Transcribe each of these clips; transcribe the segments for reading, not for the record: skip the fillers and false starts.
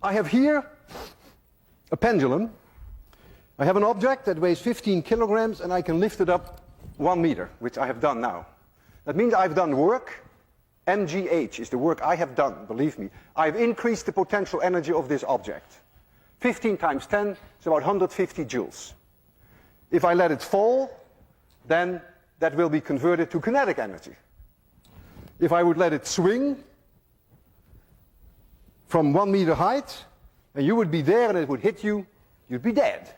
I have here a pendulum. I have an object that weighs 15 kilograms and I can lift it up 1 meter, which I have done now. That means I've done work. mgh is the work I have done, believe me. I've increased the potential energy of this object. 15 times 10 is about 150 joules. If I let it fall, then that will be converted to kinetic energy. If I would let it swing from 1 meter height, and you would be there and it would hit you, you'd be dead.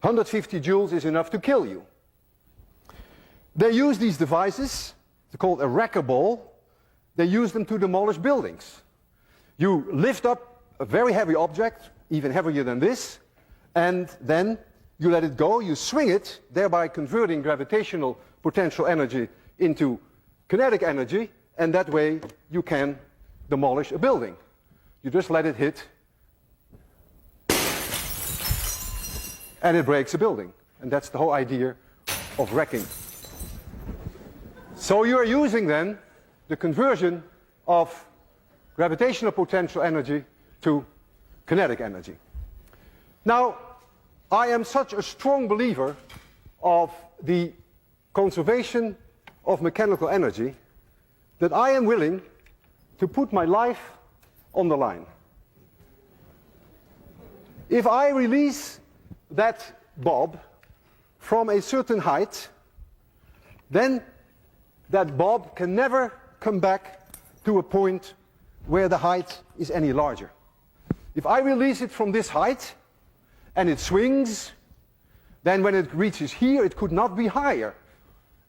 150 joules is enough to kill you. They use these devices, they're called a wrecker ball. They use them to demolish buildings. You lift up a very heavy object, even heavier than this, and then you let it go, you swing it, thereby converting gravitational potential energy into kinetic energy, and that way you can demolish a building. You just let it hit, and it breaks a building. And that's the whole idea of wrecking. So you are using then the conversion of gravitational potential energy to kinetic energy. Now, I am such a strong believer of the conservation of mechanical energy that I am willing to put my life on the line. If I release that bob from a certain height, then that bob can never come back to a point where the height is any larger. If I release it from this height and it swings, then when it reaches here it could not be higher.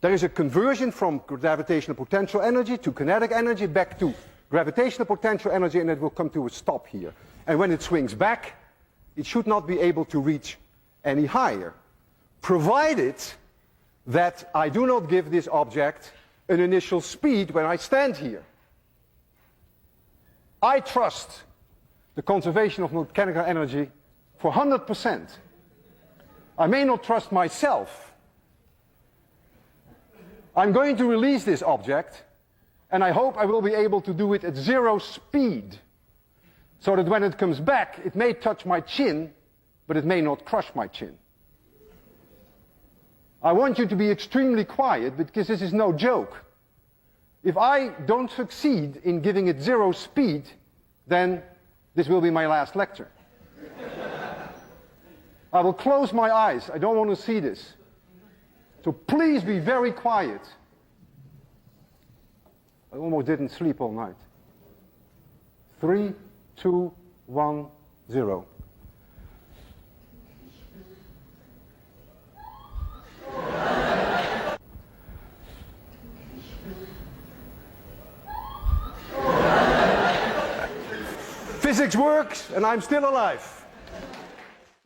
There is a conversion from gravitational potential energy to kinetic energy back to gravitational potential energy, and it will come to a stop here. And when it swings back, it should not be able to reach any higher, provided that I do not give this object an initial speed when I stand here. I trust the conservation of mechanical energy for 100%. I may not trust myself. I'm going to release this object, and I hope I will be able to do it at 0 speed, so that when it comes back, it may touch my chin, but it may not crush my chin. I want you to be extremely quiet, because this is no joke. If I don't succeed in giving it 0 speed, then this will be my last lecture. I will close my eyes. I don't want to see this. So please be very quiet. I almost didn't sleep all night. 3, 2, 1, 0. Physics works, and I'm still alive.